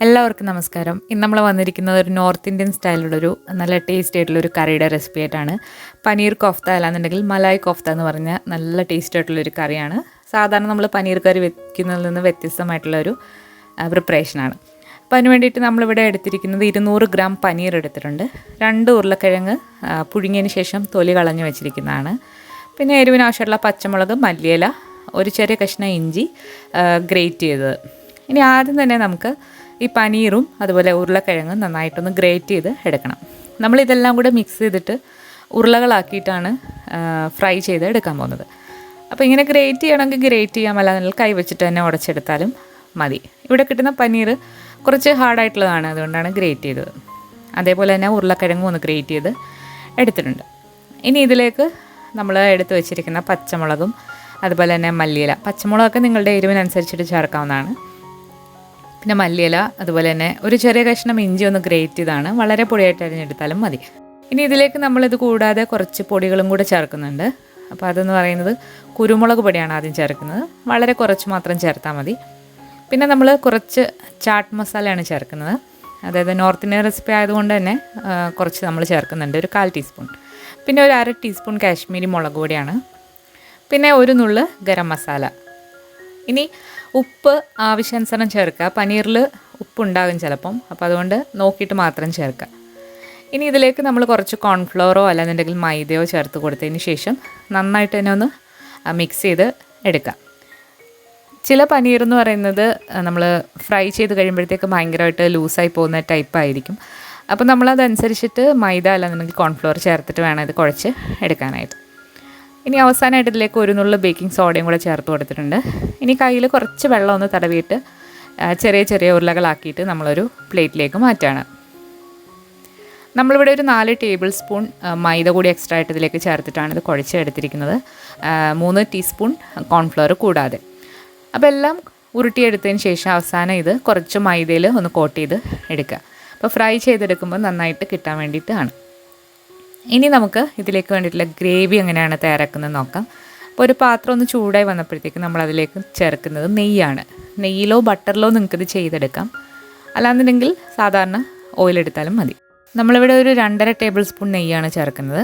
എല്ലാവർക്കും നമസ്കാരം. ഇന്ന് നമ്മൾ വന്നിരിക്കുന്നത് ഒരു നോർത്ത് ഇന്ത്യൻ സ്റ്റൈലിലൊരു നല്ല ടേസ്റ്റി ആയിട്ടുള്ളൊരു കറിയുടെ റെസിപ്പി ആയിട്ടാണ്. പനീർ കോഫ്ത അല്ലാന്നുണ്ടെങ്കിൽ മലായ് കോഫ്ത എന്ന് പറഞ്ഞ നല്ല ടേസ്റ്റി ആയിട്ടുള്ളൊരു കറിയാണ്. സാധാരണ നമ്മൾ പനീർ കറി വെക്കുന്നതിൽ നിന്ന് വ്യത്യസ്തമായിട്ടുള്ളൊരു പ്രിപ്പറേഷനാണ്. അപ്പോൾ അതിന് വേണ്ടിയിട്ട് നമ്മളിവിടെ എടുത്തിരിക്കുന്നത് 200 ഗ്രാം പനീർ എടുത്തിട്ടുണ്ട്. 2 ഉരുളക്കിഴങ്ങ് പുഴുങ്ങിയതിന് ശേഷം തൊലി കളഞ്ഞ് വെച്ചിരിക്കുന്നതാണ്. പിന്നെ എരിവിന് ആവശ്യമുള്ള പച്ചമുളക്, മല്ലിയില, ഒരു ചെറിയ കഷ്ണം ഇഞ്ചി ഗ്രേറ്റ് ചെയ്തത്. ഇനി ആദ്യം തന്നെ നമുക്ക് ഈ പനീറും അതുപോലെ ഉരുളക്കിഴങ്ങും നന്നായിട്ടൊന്ന് ഗ്രേറ്റ് ചെയ്ത് എടുക്കണം. നമ്മളിതെല്ലാം കൂടെ മിക്സ് ചെയ്തിട്ട് ഉരുളകളാക്കിയിട്ടാണ് ഫ്രൈ ചെയ്ത് എടുക്കാൻ പോകുന്നത്. അപ്പോൾ ഇങ്ങനെ ഗ്രേറ്റ് ചെയ്യണമെങ്കിൽ ഗ്രേറ്റ് ചെയ്യാം, അല്ലാതെ കൈ വെച്ചിട്ട് തന്നെ ഉടച്ചെടുത്താലും മതി. ഇവിടെ കിട്ടുന്ന പനീർ കുറച്ച് ഹാർഡായിട്ടുള്ളതാണ്, അതുകൊണ്ടാണ് ഗ്രേറ്റ് ചെയ്തത്. അതേപോലെ തന്നെ ഉരുളക്കിഴങ്ങും ഒന്ന് ഗ്രേറ്റ് ചെയ്ത് എടുത്തിട്ടുണ്ട്. ഇനി ഇതിലേക്ക് നമ്മൾ എടുത്ത് വെച്ചിരിക്കുന്ന പച്ചമുളകും അതുപോലെ തന്നെ മല്ലിയില, പച്ചമുളകൊക്കെ നിങ്ങളുടെ എരിവിനനുസരിച്ചിട്ട് ചേർക്കാവുന്നതാണ്. പിന്നെ മല്ലിയില, അതുപോലെ തന്നെ ഒരു ചെറിയ കഷ്ണം ഇഞ്ചി ഒന്ന് ഗ്രേറ്റ് ചെയ്താണ്, വളരെ പൊടിയായിട്ട് അരിഞ്ഞെടുത്താലും മതി. ഇനി ഇതിലേക്ക് നമ്മളിത് കൂടാതെ കുറച്ച് പൊടികളും കൂടെ ചേർക്കുന്നുണ്ട്. അപ്പോൾ അതെന്ന് പറയുന്നത് കുരുമുളക് പൊടിയാണ് ആദ്യം ചേർക്കുന്നത്, വളരെ കുറച്ച് മാത്രം ചേർത്താൽ മതി. പിന്നെ നമ്മൾ കുറച്ച് ചാട്ട് മസാലയാണ് ചേർക്കുന്നത്, അതായത് നോർത്ത് ഇന്ത്യൻ റെസിപ്പി ആയതുകൊണ്ട് തന്നെ കുറച്ച് നമ്മൾ ചേർക്കുന്നുണ്ട്, ഒരു 1/4 ടീസ്പൂൺ. പിന്നെ ഒരു 1/2 ടീസ്പൂൺ കാശ്മീരി മുളക് പൊടിയാണ്. പിന്നെ ഒരു നുള്ള് ഗരം മസാല. ഇനി ഉപ്പ് ആവശ്യാനുസരണം ചേർക്കുക. പനീറിൽ ഉപ്പുണ്ടാകും ചിലപ്പം, അപ്പോൾ അതുകൊണ്ട് നോക്കിയിട്ട് മാത്രം ചേർക്കുക. ഇനി ഇതിലേക്ക് നമ്മൾ കുറച്ച് കോൺഫ്ലോറോ അല്ലാന്നുണ്ടെങ്കിൽ മൈദയോ ചേർത്ത് കൊടുത്തതിന് ശേഷം നന്നായിട്ട് തന്നെ ഒന്ന് മിക്സ് ചെയ്ത് എടുക്കാം. ചില പനീർ എന്ന് പറയുന്നത് നമ്മൾ ഫ്രൈ ചെയ്ത് കഴിയുമ്പോഴത്തേക്ക് ഭയങ്കരമായിട്ട് ലൂസായി പോകുന്ന ടൈപ്പായിരിക്കും. അപ്പോൾ നമ്മളതനുസരിച്ചിട്ട് മൈദ അല്ലാന്നുണ്ടെങ്കിൽ കോൺഫ്ലോർ ചേർത്തിട്ട് വേണം ഇത് കുഴച്ച് എടുക്കാനായിട്ട്. ഇനി അവസാനമായിട്ട് ഇതിലേക്ക് ഒരു നുള്ളു ബേക്കിംഗ് സോഡയും കൂടെ ചേർത്ത് കൊടുത്തിട്ടുണ്ട്. ഇനി കയ്യിൽ കുറച്ച് വെള്ളം ഒന്ന് തടവിയിട്ട് ചെറിയ ചെറിയ ഉരുളകളാക്കിയിട്ട് നമ്മളൊരു പ്ലേറ്റിലേക്ക് മാറ്റുകയാണ്. നമ്മളിവിടെ ഒരു 4 ടേബിൾ സ്പൂൺ മൈദ കൂടി എക്സ്ട്രാ ആയിട്ട് ഇതിലേക്ക് ചേർത്തിട്ടാണ് ഇത് കുഴച്ചെടുത്തിരിക്കുന്നത്, 3 ടീസ്പൂൺ കോൺഫ്ലവർ കൂടാതെ. അപ്പോൾ എല്ലാം ഉരുട്ടിയെടുത്തതിന് ശേഷം അവസാനം ഇത് കുറച്ച് മൈദയിൽ ഒന്ന് കോട്ട് ചെയ്ത് എടുക്കുക. അപ്പോൾ ഫ്രൈ ചെയ്തെടുക്കുമ്പോൾ നന്നായിട്ട് കിട്ടാൻ വേണ്ടിയിട്ടാണ്. ഇനി നമുക്ക് ഇതിലേക്ക് വേണ്ടിയിട്ടുള്ള ഗ്രേവി എങ്ങനെയാണ് തയ്യാറാക്കുന്നത് നോക്കാം. അപ്പോൾ ഒരു പാത്രം ഒന്ന് ചൂടായി വന്നപ്പോഴത്തേക്ക് നമ്മളതിലേക്ക് ചേർക്കുന്നത് നെയ്യാണ്. നെയ്യിലോ ബട്ടറിലോ നിങ്ങൾക്കിത് ചെയ്തെടുക്കാം, അല്ലാന്നുണ്ടെങ്കിൽ സാധാരണ ഓയിലെടുത്താലും മതി. നമ്മളിവിടെ ഒരു 2.5 ടേബിൾ സ്പൂൺ നെയ്യാണ് ചേർക്കുന്നത്.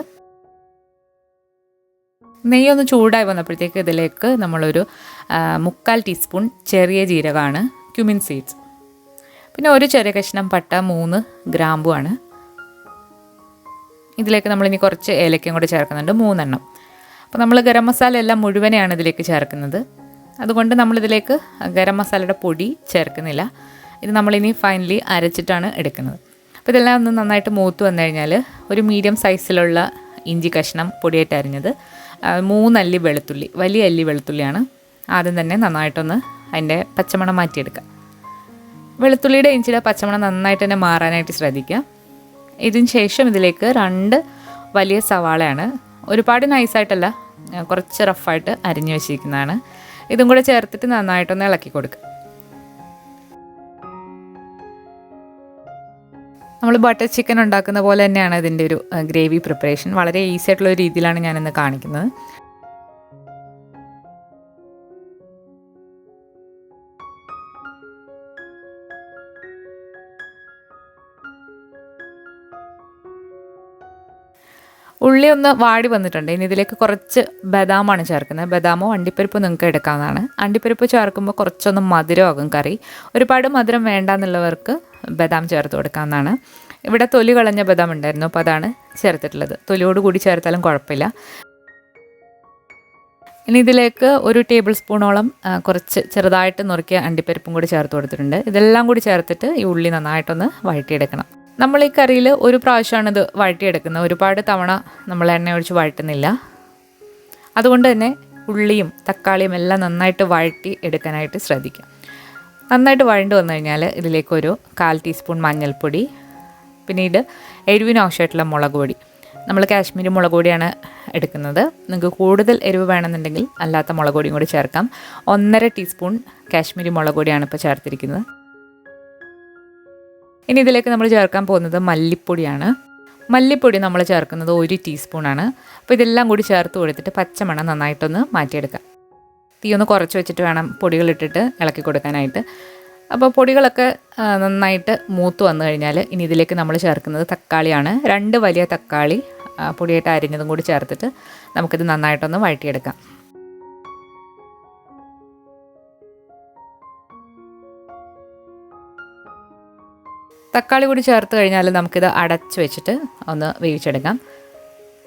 നെയ്യൊന്ന് ചൂടായി വന്നപ്പോഴത്തേക്ക് ഇതിലേക്ക് നമ്മളൊരു 3/4 ടീസ്പൂൺ ചെറിയ ജീരകമാണ്, ക്യുമിൻ സീഡ്സ്. പിന്നെ ഒരു ചെറിയ കഷ്ണം പട്ട, 3 ഗ്രാമ്പുമാണ്. ഇതിലേക്ക് നമ്മളിനി കുറച്ച് ഏലക്കയും കൂടെ ചേർക്കുന്നുണ്ട്, 3 എണ്ണം. അപ്പോൾ നമ്മൾ ഗരം മസാല എല്ലാം മുഴുവനെയാണ് ഇതിലേക്ക് ചേർക്കുന്നത്, അതുകൊണ്ട് നമ്മളിതിലേക്ക് ഗരം മസാലയുടെ പൊടി ചേർക്കുന്നില്ല. ഇത് നമ്മളിനി ഫൈനലി അരച്ചിട്ടാണ് എടുക്കുന്നത്. അപ്പോൾ ഇതെല്ലാം ഒന്ന് നന്നായിട്ട് മൂത്ത് വന്നു കഴിഞ്ഞാൽ ഒരു മീഡിയം സൈസിലുള്ള ഇഞ്ചി കഷ്ണം പൊടിയായിട്ട് അരിഞ്ഞത്, 3 അല്ലി വെളുത്തുള്ളി, വലിയ അല്ലി വെളുത്തുള്ളിയാണ്. ആദ്യം തന്നെ നന്നായിട്ടൊന്ന് അതിൻ്റെ പച്ചമണം മാറ്റിയെടുക്കുക. വെളുത്തുള്ളിയുടെ ഇഞ്ചിയുടെ പച്ചമണം നന്നായിട്ട് തന്നെ മാറാനായിട്ട് ശ്രദ്ധിക്കുക. ഇതിന് ശേഷം ഇതിലേക്ക് 2 വലിയ സവാളയാണ്, ഒരുപാട് നൈസായിട്ടല്ല, കുറച്ച് റഫായിട്ട് അരിഞ്ഞു വെച്ചിരിക്കുന്നതാണ്. ഇതും കൂടെ ചേർത്തിട്ട് നന്നായിട്ടൊന്ന് ഇളക്കി കൊടുക്കുക. നമ്മൾ ബട്ടർ ചിക്കൻ ഉണ്ടാക്കുന്ന പോലെ തന്നെയാണ് ഇതിൻ്റെ ഒരു ഗ്രേവി പ്രിപ്പറേഷൻ. വളരെ ഈസി ആയിട്ടുള്ള രീതിയിലാണ് ഞാനിന്ന് കാണിക്കുന്നത്. ഉള്ളി ഒന്ന് വാടി വന്നിട്ടുണ്ട്. ഇനി ഇതിലേക്ക് കുറച്ച് ബദാമാണ് ചേർക്കുന്നത്. ബദാമോ അണ്ടിപ്പരിപ്പോ നിങ്ങൾക്ക് എടുക്കാവുന്നതാണ്. അണ്ടിപ്പരിപ്പ് ചേർക്കുമ്പോൾ കുറച്ചൊന്ന് മധുരമാകും കറി. ഒരുപാട് മധുരം വേണ്ടാന്നുള്ളവർക്ക് ബദാം ചേർത്ത് കൊടുക്കാവുന്നതാണ്. ഇവിടെ തൊലി കളഞ്ഞ ബദാം ഉണ്ടായിരുന്നു, അപ്പോൾ അതാണ് ചേർത്തിട്ടുള്ളത്. തൊലിയോട് കൂടി ചേർത്താലും കുഴപ്പമില്ല. ഇനി ഇതിലേക്ക് ഒരു ടേബിൾ സ്പൂണോളം കുറച്ച് ചെറുതായിട്ട് നുറുക്കിയ അണ്ടിപ്പരിപ്പും കൂടി ചേർത്ത് കൊടുത്തിട്ടുണ്ട്. ഇതെല്ലാം കൂടി ചേർത്തിട്ട് ഈ ഉള്ളി നന്നായിട്ടൊന്ന് വഴറ്റിയെടുക്കണം. നമ്മൾ ഈ കറിയിൽ ഒരു പ്രാവശ്യമാണ് ഇത് വഴറ്റിയെടുക്കുന്നത്, ഒരുപാട് തവണ നമ്മൾ എണ്ണ ഒഴിച്ച് വഴറ്റുന്നില്ല. അതുകൊണ്ട് തന്നെ ഉള്ളിയും തക്കാളിയും എല്ലാം നന്നായിട്ട് വഴറ്റി എടുക്കാനായിട്ട് ശ്രദ്ധിക്കാം. നന്നായിട്ട് വഴണ്ട് വന്നു കഴിഞ്ഞാൽ ഇതിലേക്കൊരു 1/4 ടീസ്പൂൺ മഞ്ഞൾപ്പൊടി, പിന്നീട് എരിവിന് ആവശ്യമായിട്ടുള്ള മുളക് പൊടി. നമ്മൾ കാശ്മീരി മുളക് പൊടിയാണ് എടുക്കുന്നത്. നിങ്ങൾക്ക് കൂടുതൽ എരിവ് വേണമെന്നുണ്ടെങ്കിൽ അല്ലാത്ത മുളക് പൊടിയും കൂടി ചേർക്കാം. 1.5 ടീസ്പൂൺ കാശ്മീരി മുളക് പൊടിയാണ് ഇപ്പോൾ ചേർത്തിരിക്കുന്നത്. ഇനി ഇതിലേക്ക് നമ്മൾ ചേർക്കാൻ പോകുന്നത് മല്ലിപ്പൊടിയാണ്. മല്ലിപ്പൊടി നമ്മൾ ചേർക്കുന്നത് 1 ടീസ്പൂണാണ്. അപ്പോൾ ഇതെല്ലാം കൂടി ചേർത്ത് കൊടുത്തിട്ട് പച്ചമണം നന്നായിട്ടൊന്ന് മാറ്റിയെടുക്കാം. തീ ഒന്ന് കുറച്ച് വെച്ചിട്ട് വേണം പൊടികളിട്ടിട്ട് ഇളക്കി കൊടുക്കാനായിട്ട്. അപ്പോൾ പൊടികളൊക്കെ നന്നായിട്ട് മൂത്ത് വന്നു കഴിഞ്ഞാൽ ഇനി ഇതിലേക്ക് നമ്മൾ ചേർക്കുന്നത് തക്കാളിയാണ്. 2 വലിയ തക്കാളി പൊടിയായിട്ട് അരിഞ്ഞതും കൂടി ചേർത്തിട്ട് നമുക്കിത് നന്നായിട്ടൊന്ന് വഴറ്റിയെടുക്കാം. തക്കാളി കൂടി ചേർത്ത് കഴിഞ്ഞാൽ നമുക്കിത് അടച്ച് വെച്ചിട്ട് ഒന്ന് വേവിച്ചെടുക്കാം.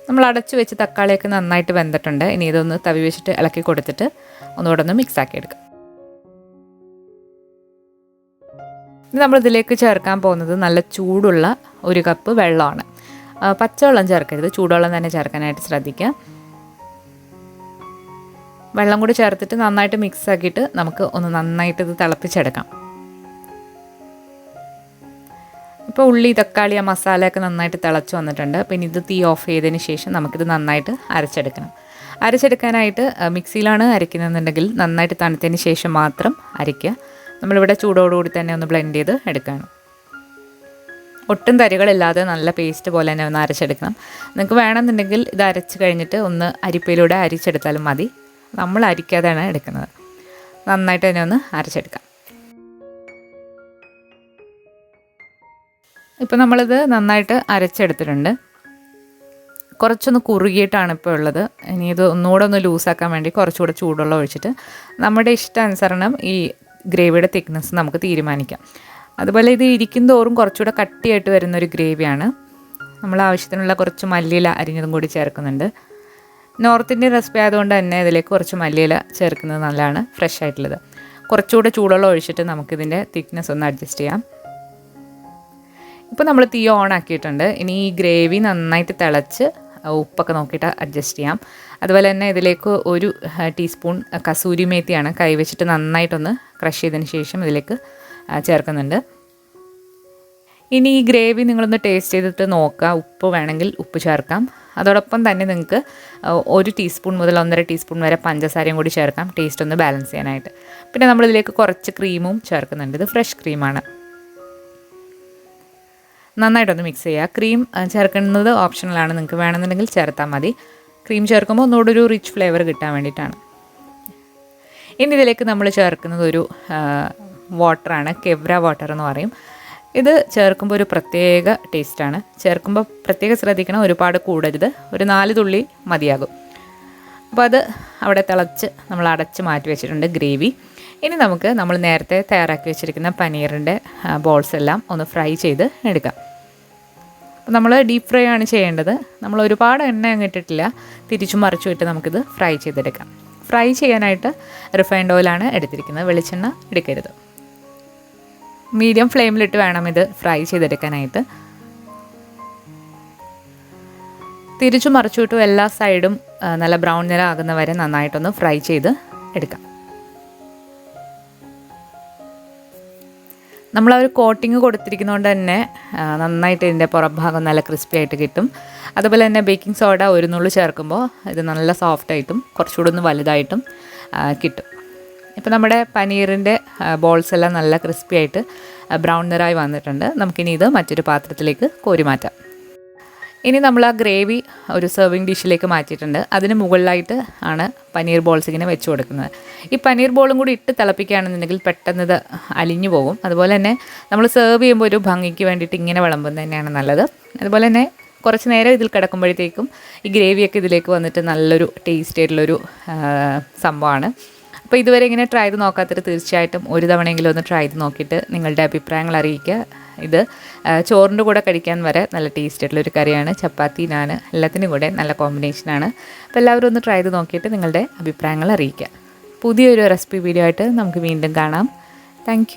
നമ്മൾ അടച്ച് വെച്ച് തക്കാളിയൊക്കെ നന്നായിട്ട് വെന്തിട്ടുണ്ട്. ഇനി ഇതൊന്ന് തവി വെച്ചിട്ട് ഇളക്കി കൊടുത്തിട്ട് ഒന്നുകൂടെ ഒന്ന് മിക്സാക്കി എടുക്കാം. ഇനി നമ്മളിതിലേക്ക് ചേർക്കാൻ പോകുന്നത് നല്ല ചൂടുള്ള 1 കപ്പ് വെള്ളമാണ്. പച്ചവെള്ളം ചേർക്കരുത്, ചൂടുവെള്ളം തന്നെ ചേർക്കാനായിട്ട് ശ്രദ്ധിക്കുക. വെള്ളം കൂടി ചേർത്തിട്ട് നന്നായിട്ട് മിക്സാക്കിയിട്ട് നമുക്ക് ഒന്ന് നന്നായിട്ട് ഇത് തിളപ്പിച്ചെടുക്കാം. ഇപ്പോൾ ഉള്ളി, തക്കാളി, മസാലയൊക്കെ നന്നായിട്ട് തിളച്ച് വന്നിട്ടുണ്ട്. പിന്നെ ഇത് തീ ഓഫ് ചെയ്തതിന് ശേഷം നമുക്കിത് നന്നായിട്ട് അരച്ചെടുക്കണം. അരച്ചെടുക്കാനായിട്ട് മിക്സിയിലാണ് അരയ്ക്കുന്നതെന്നുണ്ടെങ്കിൽ നന്നായിട്ട് തണുത്തതിന് ശേഷം മാത്രം അരയ്ക്കുക. നമ്മളിവിടെ ചൂടോടുകൂടി തന്നെ ഒന്ന് ബ്ലെൻഡ് ചെയ്ത് എടുക്കണം. ഒട്ടും തരികളില്ലാതെ നല്ല പേസ്റ്റ് പോലെ തന്നെ ഒന്ന് അരച്ചെടുക്കണം. നിങ്ങൾക്ക് വേണമെന്നുണ്ടെങ്കിൽ ഇത് അരച്ച് കഴിഞ്ഞിട്ട് ഒന്ന് അരിപ്പയിലൂടെ അരിച്ചെടുത്താലും മതി. നമ്മൾ അരിക്കാതെയാണ് എടുക്കുന്നത്. നന്നായിട്ട് തന്നെ ഒന്ന് അരച്ചെടുക്കാം. ഇപ്പോൾ നമ്മളിത് നന്നായിട്ട് അരച്ചെടുത്തിട്ടുണ്ട്. കുറച്ചൊന്ന് കുറുകിയിട്ടാണ് ഇപ്പോൾ ഉള്ളത്. ഇനി ഇത് ഒന്നുകൂടെ ഒന്ന് ലൂസാക്കാൻ വേണ്ടി കുറച്ചുകൂടെ ചൂടുവെള്ളം ഒഴിച്ചിട്ട് നമ്മുടെ ഇഷ്ടാനുസരണം ഈ ഗ്രേവിയുടെ തിക്നെസ് നമുക്ക് തീരുമാനിക്കാം. അതുപോലെ ഇത് ഇരിക്കും തോറും കുറച്ചുകൂടെ കട്ടിയായിട്ട് വരുന്നൊരു ഗ്രേവിയാണ്. നമ്മൾ ആവശ്യത്തിനുള്ള കുറച്ച് മല്ലിയില അരിഞ്ഞതും കൂടി ചേർക്കുന്നുണ്ട്. നോർത്ത് ഇന്ത്യൻ റെസിപ്പി ആയതുകൊണ്ട് തന്നെ ഇതിലേക്ക് കുറച്ച് മല്ലിയില ചേർക്കുന്നത് നല്ലതാണ്, ഫ്രഷ് ആയിട്ടുള്ളത്. കുറച്ചുകൂടെ ചൂടുവെള്ളം ഒഴിച്ചിട്ട് നമുക്കിതിൻ്റെ തിക്നെസ് ഒന്ന് അഡ്ജസ്റ്റ് ചെയ്യാം. ഇപ്പോൾ നമ്മൾ തീ ഓൺ ആക്കിയിട്ടുണ്ട്. ഇനി ഈ ഗ്രേവി നന്നായിട്ട് തിളച്ച് ഉപ്പൊക്കെ നോക്കിയിട്ട് അഡ്ജസ്റ്റ് ചെയ്യാം. അതുപോലെ തന്നെ ഇതിലേക്ക് 1 ടീസ്പൂൺ കസൂരി മേത്തിയാണ് കൈവച്ചിട്ട് നന്നായിട്ടൊന്ന് ക്രഷ് ചെയ്തതിന് ശേഷം ഇതിലേക്ക് ചേർക്കുന്നുണ്ട്. ഇനി ഈ ഗ്രേവി നിങ്ങളൊന്ന് ടേസ്റ്റ് ചെയ്തിട്ട് നോക്കുക. ഉപ്പ് വേണമെങ്കിൽ ഉപ്പ് ചേർക്കാം. അതോടൊപ്പം തന്നെ നിങ്ങൾക്ക് 1 ടീസ്പൂൺ മുതൽ 1.5 ടീസ്പൂൺ വരെ പഞ്ചസാരയും കൂടി ചേർക്കാം, ടേസ്റ്റ് ഒന്ന് ബാലൻസ് ചെയ്യാനായിട്ട്. പിന്നെ നമ്മളിതിലേക്ക് കുറച്ച് ക്രീമും ചേർക്കുന്നുണ്ട്. ഇത് ഫ്രഷ് ക്രീമാണ്. നന്നായിട്ടൊന്ന് മിക്സ് ചെയ്യുക. ക്രീം ചേർക്കുന്നത് ഓപ്ഷണലാണ്, നിങ്ങൾക്ക് വേണമെന്നുണ്ടെങ്കിൽ ചേർത്താൽ മതി. ക്രീം ചേർക്കുമ്പോൾ ഒന്നുകൂടെ ഒരു റിച്ച് ഫ്ലേവർ കിട്ടാൻ വേണ്ടിയിട്ടാണ്. ഇനി ഇതിലേക്ക് നമ്മൾ ചേർക്കുന്നത് ഒരു വാട്ടറാണ്, കെവ്ര വാട്ടർ എന്ന് പറയും. ഇത് ചേർക്കുമ്പോൾ ഒരു പ്രത്യേക ടേസ്റ്റാണ്. ചേർക്കുമ്പോൾ പ്രത്യേകം ശ്രദ്ധിക്കണം, ഒരുപാട് കൂടരുത്. ഒരു 4 തുള്ളി മതിയാകും. അപ്പോൾ അത് അവിടെ തിളച്ച് നമ്മൾ അടച്ച് മാറ്റി വെച്ചിട്ടുണ്ട് ഗ്രേവി. ഇനി നമുക്ക് നമ്മൾ നേരത്തെ തയ്യാറാക്കി വെച്ചിരിക്കുന്ന പനീറിൻ്റെ ബോൾസ് എല്ലാം ഒന്ന് ഫ്രൈ ചെയ്ത് എടുക്കാം. അപ്പോൾ നമ്മൾ ഡീപ്പ് ഫ്രൈ ആണ് ചെയ്യേണ്ടത്. നമ്മൾ ഒരുപാട് എണ്ണ അങ്ങ് ഇട്ടിട്ടില്ല, തിരിച്ചും മറിച്ചും ഇട്ട് നമുക്കിത് ഫ്രൈ ചെയ്തെടുക്കാം. ഫ്രൈ ചെയ്യാനായിട്ട് റിഫൈൻഡ് ഓയിലാണ് എടുത്തിരിക്കുന്നത്, വെളിച്ചെണ്ണ എടുക്കരുത്. മീഡിയം ഫ്ലെയിമിലിട്ട് വേണം ഇത് ഫ്രൈ ചെയ്തെടുക്കാനായിട്ട്. തിരിച്ചും മറിച്ചുവിട്ടും എല്ലാ സൈഡും നല്ല ബ്രൗൺ നിറം ആകുന്നവരെ നന്നായിട്ടൊന്ന് ഫ്രൈ ചെയ്ത് എടുക്കാം. നമ്മളൊരു കോട്ടിങ് കൊടുത്തിരിക്കുന്നതുകൊണ്ട് തന്നെ നന്നായിട്ട് ഇതിൻ്റെ പുറംഭാഗം നല്ല ക്രിസ്പി ആയിട്ട് കിട്ടും. അതുപോലെ തന്നെ ബേക്കിംഗ് സോഡ 1 നുള്ളു ചേർക്കുമ്പോൾ ഇത് നല്ല സോഫ്റ്റായിട്ടും കുറച്ചുകൂടെ ഒന്ന് വലുതായിട്ടും കിട്ടും. ഇപ്പോൾ നമ്മുടെ പനീറിൻ്റെ ബോൾസ് എല്ലാം നല്ല ക്രിസ്പി ആയിട്ട് ബ്രൗൺ നിറായി വന്നിട്ടുണ്ട്. നമുക്കിനി ഇത് മറ്റൊരു പാത്രത്തിലേക്ക് കോരി മാറ്റാം. ഇനി നമ്മൾ ആ ഗ്രേവി ഒരു സെർവിങ് ഡിഷിലേക്ക് മാറ്റിയിട്ടുണ്ട്. അതിന് മുകളിലായിട്ട് ആണ് പനീർ ബോൾസ് ഇങ്ങനെ വെച്ച് കൊടുക്കുന്നത്. ഈ പനീർ ബോളും കൂടി ഇട്ട് തിളപ്പിക്കുകയാണെന്നുണ്ടെങ്കിൽ പെട്ടെന്ന് ഇത് അലിഞ്ഞു പോകും. അതുപോലെ തന്നെ നമ്മൾ സെർവ് ചെയ്യുമ്പോൾ ഒരു ഭംഗിക്ക് വേണ്ടിയിട്ട് ഇങ്ങനെ വിളമ്പുന്നത് തന്നെയാണ് നല്ലത്. അതുപോലെ തന്നെ കുറച്ച് നേരം ഇതിൽ കിടക്കുമ്പോഴത്തേക്കും ഈ ഗ്രേവിയൊക്കെ ഇതിലേക്ക് വന്നിട്ട് നല്ലൊരു ടേസ്റ്റ് ആയിട്ടുള്ളൊരു സംഭവമാണ്. അപ്പോൾ ഇതുവരെ ഇങ്ങനെ ട്രൈ ചെയ്ത് നോക്കാത്തവർ തീർച്ചയായിട്ടും ഒരു തവണയെങ്കിലും ഒന്ന് ട്രൈ ചെയ്ത് നോക്കിയിട്ട് നിങ്ങളുടെ അഭിപ്രായങ്ങൾ അറിയിക്കുക. ഇത് ചോറിൻ്റെ കൂടെ കഴിക്കാൻ വരെ നല്ല ടേസ്റ്റ് ആയിട്ടുള്ളൊരു കറിയാണ്. ചപ്പാത്തി, നാൻ എല്ലാത്തിനും കൂടെ നല്ല കോമ്പിനേഷനാണ്. അപ്പോൾ എല്ലാവരും ഒന്ന് ട്രൈ ചെയ്ത് നോക്കിയിട്ട് നിങ്ങളുടെ അഭിപ്രായങ്ങൾ അറിയിക്കുക. പുതിയൊരു റെസിപ്പി വീഡിയോ ആയിട്ട് നമുക്ക് വീണ്ടും കാണാം. താങ്ക്